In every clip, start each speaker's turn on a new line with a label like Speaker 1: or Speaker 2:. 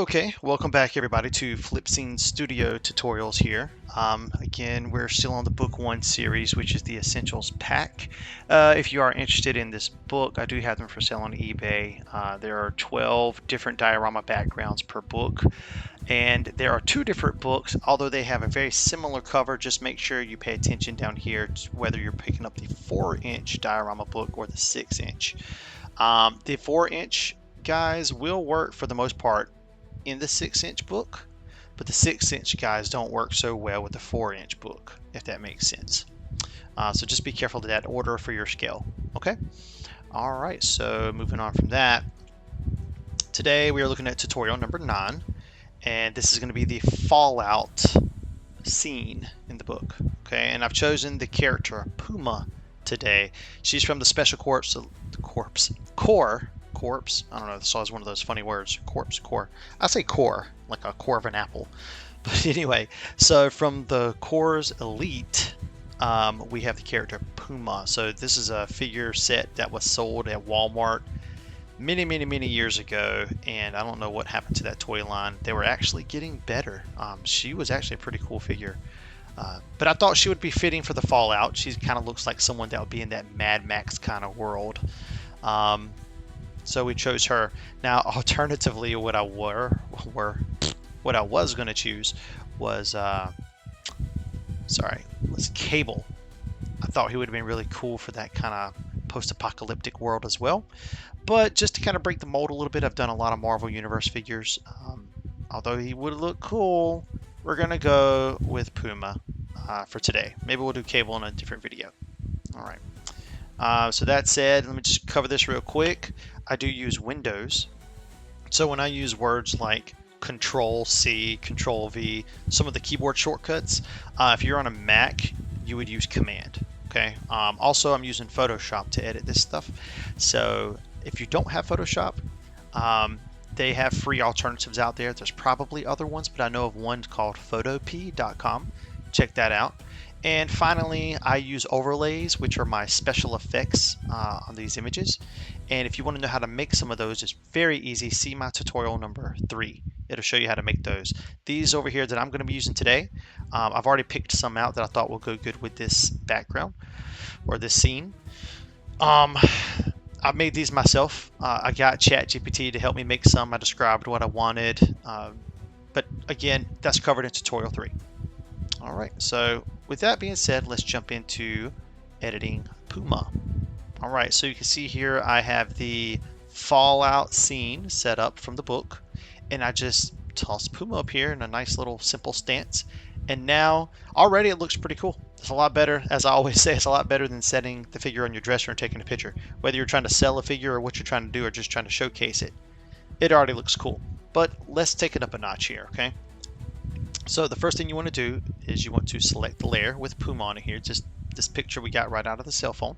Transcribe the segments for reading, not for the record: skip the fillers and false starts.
Speaker 1: Okay, welcome back everybody to Flip Scene Studio tutorials here. Again, we're still on the book 1 series, which is the Essentials pack. If you are interested in this book, I do have them for sale on eBay. There are 12 different diorama backgrounds per book, and there are 2 different books, although they have a very similar cover. Just make sure you pay attention down here to whether you're picking up the 4-inch diorama book or the 6-inch. The 4-inch guys will work for the most part in the 6-inch book, but the 6-inch guys don't work so well with the 4-inch book, if that makes sense. So just be careful to that order for your scale. Okay. All right. So moving on from that, today we are looking at tutorial number 9, and this is going to be the fallout scene in the book. Okay, and I've chosen the character Puma today. She's from the Special Corps. I don't know, this is one of those funny words. Core. I say core, like a core of an apple. But anyway, so from the Corps Elite, we have the character Puma. So this is a figure set that was sold at Walmart many years ago, and I don't know what happened to that toy line. They were actually getting better. She was actually a pretty cool figure. But I thought she would be fitting for the Fallout. She kind of looks like someone that would be in that Mad Max kind of world. So we chose her. Now, alternatively, what I was going to choose was Cable. I thought he would have been really cool for that kind of post-apocalyptic world as well. But just to kind of break the mold a little bit, I've done a lot of Marvel Universe figures. Although he would look cool, we're going to go with Puma for today. Maybe we'll do Cable in a different video. All right. So that said, let me just cover this real quick. I do use Windows. So when I use words like Control-C, Control-V, some of the keyboard shortcuts, if you're on a Mac, you would use Command. Okay. Also, I'm using Photoshop to edit this stuff. So if you don't have Photoshop, they have free alternatives out there. There's probably other ones, but I know of one called photopea.com. Check that out. And finally, I use overlays, which are my special effects on these images. And if you want to know how to make some of those, it's very easy. See my tutorial number 3. It'll show you how to make those. These over here that I'm going to be using today, I've already picked some out that I thought will go good with this background or this scene. I made these myself. I got ChatGPT to help me make some. I described what I wanted. But again, that's covered in tutorial 3. All right, so with that being said, let's jump into editing Puma. All right, so you can see here I have the Fallout scene set up from the book, and I just tossed Puma up here in a nice little simple stance. And now already it looks pretty cool. It's a lot better, as I always say, it's a lot better than setting the figure on your dresser and taking a picture. Whether you're trying to sell a figure or what you're trying to do or just trying to showcase it, it already looks cool. But let's take it up a notch here, okay? So the first thing you want to do is you want to select the layer with Puma on it here, just this picture we got right out of the cell phone.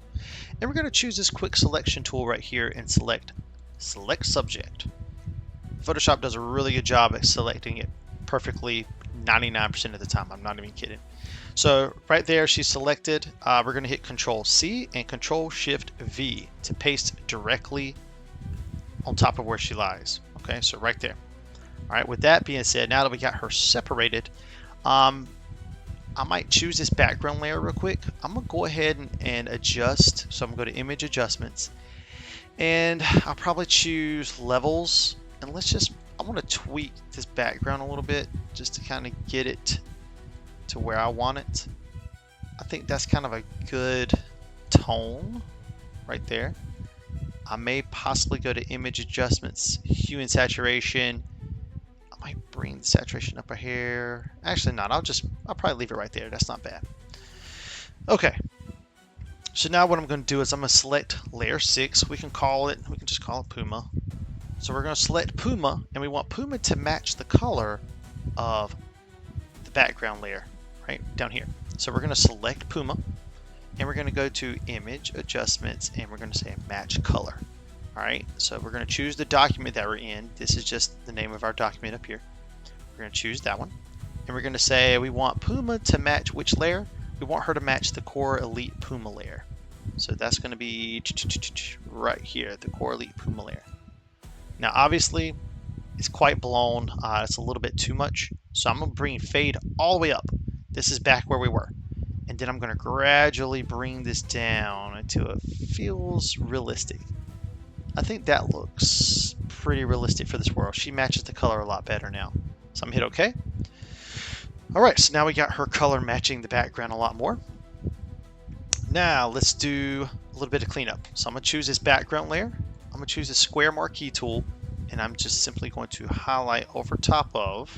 Speaker 1: And we're going to choose this quick selection tool right here and select subject. Photoshop does a really good job at selecting it perfectly 99% of the time. I'm not even kidding. So right there, she's selected. We're going to hit Control-C and Control-Shift-V to paste directly on top of where she lies. Okay, so right there. All right, with that being said, now that we got her separated, I might choose this background layer real quick. I'm going to go ahead and adjust. So I'm going to go to Image Adjustments. And I'll probably choose Levels. And I want to tweak this background a little bit just to kind of get it to where I want it. I think that's kind of a good tone right there. I may possibly go to Image Adjustments, Hue and Saturation. I might bring the saturation up a hair. Actually not, I'll probably leave it right there. That's not bad. Okay. So now what I'm going to do is I'm going to select layer 6. We can just call it Puma. So we're going to select Puma, and we want Puma to match the color of the background layer right down here. So we're going to select Puma, and we're going to go to Image Adjustments, and we're going to say Match Color. All right, so we're going to choose the document that we're in. This is just the name of our document up here. We're going to choose that one, and we're going to say we want Puma to match which layer? We want her to match the Core Elite Puma layer. So that's going to be right here, the Core Elite Puma layer. Now, obviously, It's quite blown. It's a little bit too much. So I'm going to bring fade all the way up. This is back where we were. And then I'm going to gradually bring this down until it feels realistic. I think that looks pretty realistic for this world. She matches the color a lot better now. So I'm hit OK. All right, so now we got her color matching the background a lot more. Now let's do a little bit of cleanup. So I'm going to choose this background layer. I'm going to choose the square marquee tool, and I'm just simply going to highlight over top of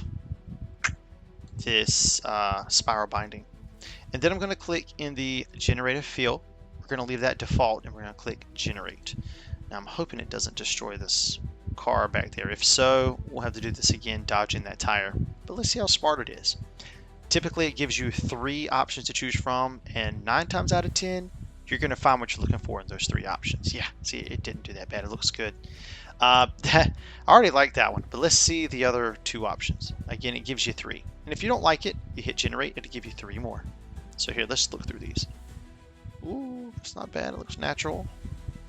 Speaker 1: this spiral binding. And then I'm going to click in the generative fill. We're going to leave that default, and we're going to click generate. Now I'm hoping it doesn't destroy this car back there. If so, we'll have to do this again, dodging that tire. But let's see how smart it is. Typically it gives you 3 options to choose from, and 9 times out of 10 you're going to find what you're looking for in those 3 options. Yeah, see, it didn't do that bad. It looks good. I already like that one, but let's see the other 2 options. Again, it gives you 3, and if you don't like it, you hit generate, it'll give you 3 more. So here, let's look through these. Ooh, it's not bad. It looks natural.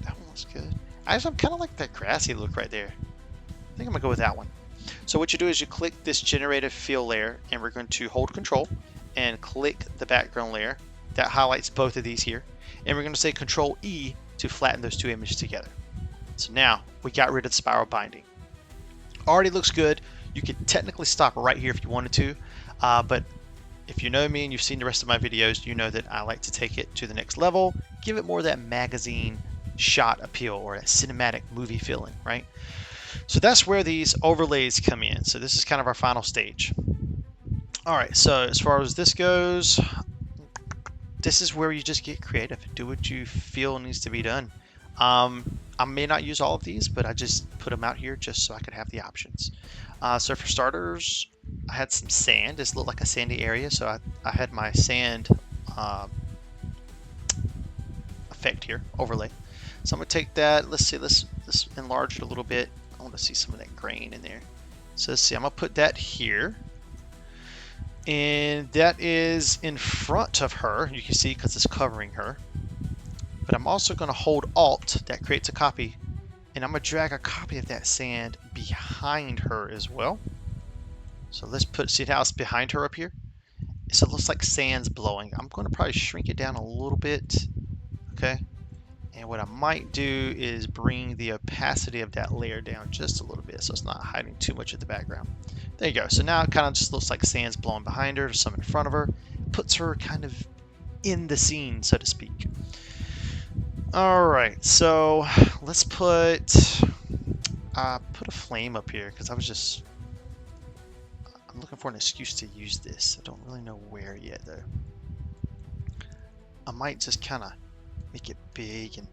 Speaker 1: That one looks good. I'm kind of like that grassy look right there. I think I'm gonna go with that one. So what you do is you click this generative fill layer, and we're going to hold control and click the background layer. That highlights both of these here. And we're going to say Control E to flatten those 2 images together. So now we got rid of the spiral binding. Already looks good. You could technically stop right here if you wanted to, but if you know me and you've seen the rest of my videos, you know that I like to take it to the next level, give it more of that magazine shot appeal or that cinematic movie feeling, right? So that's where these overlays come in. So this is kind of our final stage. All right, so as far as this goes, this is where you just get creative and do what you feel needs to be done. I may not use all of these, but I just put them out here just so I could have the options. So for starters, I had some sand. This looked like a sandy area, so I had my sand effect here, overlay. So I'm gonna take that. Let's see, let's enlarge it a little bit. I want to see some of that grain in there. So let's see, I'm gonna put that here. And that is in front of her, you can see, because it's covering her. But I'm also going to hold Alt, that creates a copy, and I'm going to drag a copy of that sand behind her as well. So let's see how it's behind her up here? So it looks like sand's blowing. I'm going to probably shrink it down a little bit, okay? And what I might do is bring the opacity of that layer down just a little bit so it's not hiding too much of the background. There you go. So now it kind of just looks like sand's blowing behind her, some in front of her. Puts her kind of in the scene, so to speak. All right, so let's put a flame up here because I'm looking for an excuse to use this. I don't really know where yet though. I might just kind of make it big and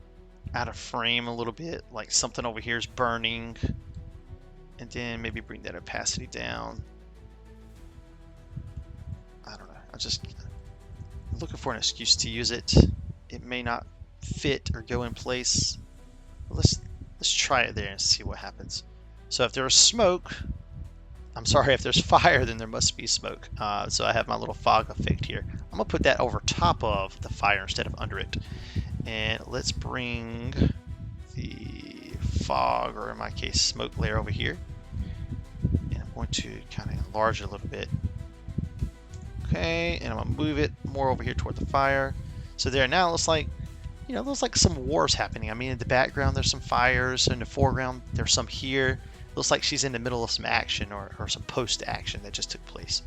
Speaker 1: out of frame a little bit, like something over here is burning, and then maybe bring that opacity down. I don't know. I'm looking for an excuse to use it. It may not fit or go in place. Let's try it there and see what happens. So if there's smoke, I'm sorry, if there's fire, then there must be smoke. So I have my little fog effect here. I'm gonna put that over top of the fire instead of under it. And let's bring the fog, or in my case, smoke layer over here. And I'm going to kind of enlarge it a little bit. Okay, and I'm gonna move it more over here toward the fire. So there, now it looks like, you know, it looks like some wars happening. I mean, in the background there's some fires, in the foreground there's some here. It looks like she's in the middle of some action or some post-action that just took place.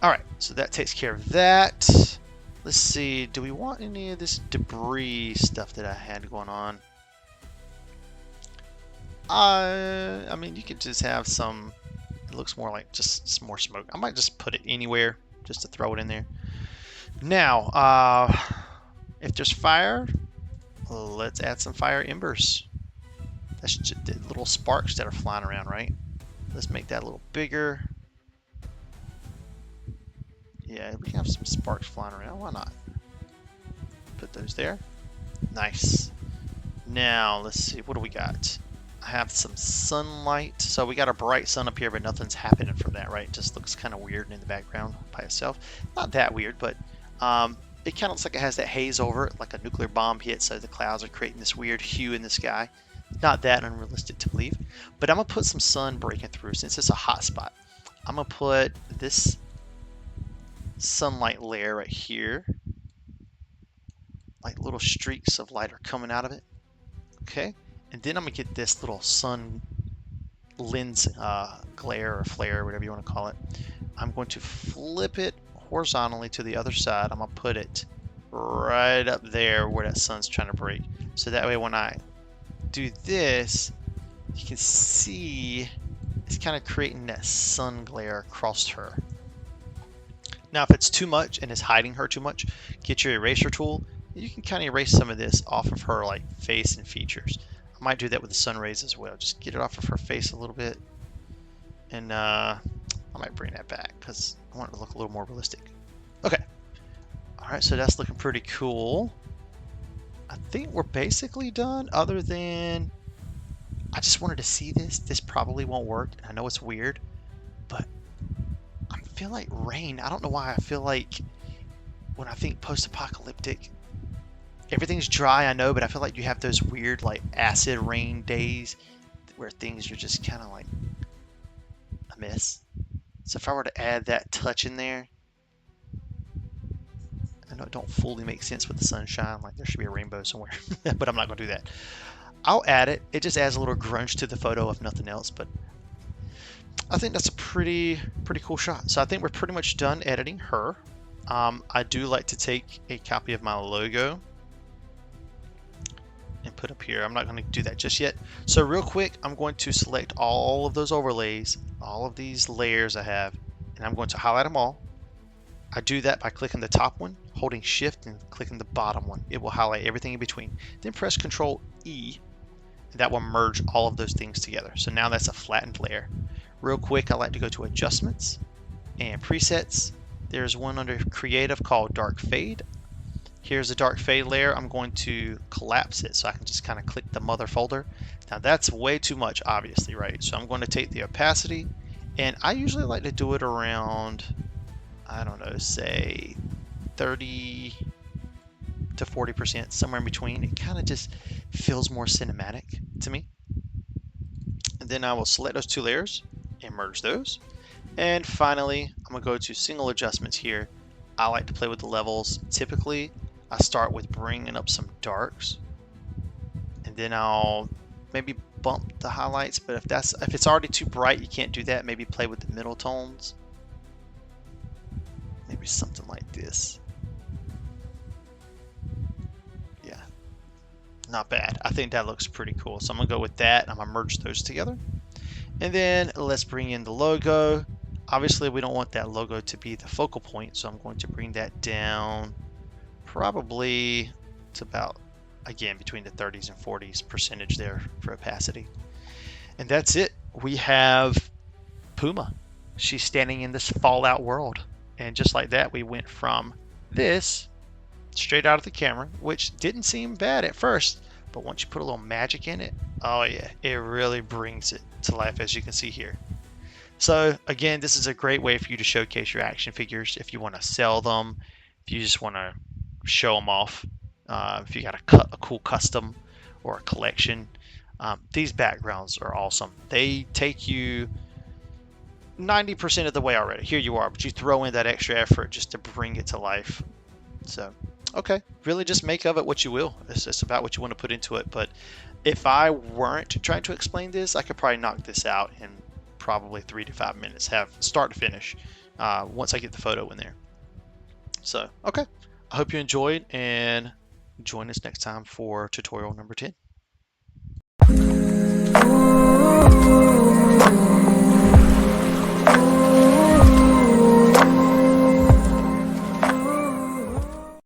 Speaker 1: All right, so that takes care of that. Let's see, do we want any of this debris stuff that I had going on? I mean, you could just have some, it looks more like just some more smoke. I might just put it anywhere just to throw it in there. Now, if there's fire, let's add some fire embers. That's just the little sparks that are flying around, right? Let's make that a little bigger. Yeah, we can have some sparks flying around. Why not? Put those there. Nice. Now, let's see. What do we got? I have some sunlight. So we got a bright sun up here, but nothing's happening from that, right? It just looks kind of weird in the background by itself. Not that weird, but it kind of looks like it has that haze over it, like a nuclear bomb hit, so the clouds are creating this weird hue in the sky. Not that unrealistic to believe, but I'm gonna put some sun breaking through since it's a hot spot. I'm gonna put this sunlight layer right here, like little streaks of light are coming out of it. Okay, and then I'm gonna get this little sun lens glare or flare, whatever you want to call it. I'm going to flip it horizontally to the other side. I'm gonna put it right up there where that sun's trying to break. So that way when I do this, you can see it's kind of creating that sun glare across her. Now, if it's too much and it's hiding her too much, get your eraser tool. You can kind of erase some of this off of her like face and features. I might do that with the sun rays as well. Just get it off of her face a little bit. And I might bring that back because I want it to look a little more realistic. Okay. All right, so that's looking pretty cool. I think we're basically done other than I just wanted to see this. This probably won't work. I know it's weird, but I feel like rain. I don't know why. I feel like when I think post-apocalyptic, everything's dry, I know, but I feel like you have those weird like acid rain days where things are just kind of like a mess. So if I were to add that touch in there, I know it don't fully make sense with the sunshine, like there should be a rainbow somewhere, but I'm not going to do that. I'll add it. It just adds a little grunge to the photo if nothing else, but I think that's a pretty cool shot. So I think we're pretty much done editing her. I do like to take a copy of my logo and put up here. I'm not going to do that just yet. So real quick, I'm going to select all of those overlays, all of these layers I have, and I'm going to highlight them all. I do that by clicking the top one, holding shift and clicking the bottom one. It will highlight everything in between. Then press Control E, and that will merge all of those things together. So now that's a flattened layer. Real quick, I like to go to Adjustments and Presets. There's one under Creative called Dark Fade. Here's the dark fade layer. I'm going to collapse it so I can just kind of click the mother folder. Now that's way too much, obviously, right? So I'm going to take the opacity, and I usually like to do it around, I don't know, say 30 to 40%, somewhere in between. It kind of just feels more cinematic to me. And then I will select those two layers and merge those. And finally, I'm gonna go to single adjustments here. I like to play with the levels. Typically, I start with bringing up some darks, and then I'll maybe bump the highlights. But if it's already too bright, you can't do that. Maybe play with the middle tones. Maybe something like this. Yeah, not bad. I think that looks pretty cool. So I'm gonna go with that. I'm gonna merge those together, and then let's bring in the logo. Obviously, we don't want that logo to be the focal point, so I'm going to bring that down probably to about, again, between the 30s and 40s percentage there for opacity. And that's it. We have Puma. She's standing in this Fallout world. And just like that, we went from this straight out of the camera, which didn't seem bad at first, but once you put a little magic in it, oh yeah, it really brings it to life, as you can see here. So again, this is a great way for you to showcase your action figures if you want to sell them, if you just want to show them off, if you got a cool custom or a collection. These backgrounds are awesome. They take you 90% of the way already. Here you are, but you throw in that extra effort just to bring it to life. So, okay, really just make of it what you will. It's about what you want to put into it. But if I weren't trying to explain this, I could probably knock this out in probably 3 to 5 minutes, have start to finish, once I get the photo in there. So, okay, I hope you enjoyed, and join us next time for tutorial number 10.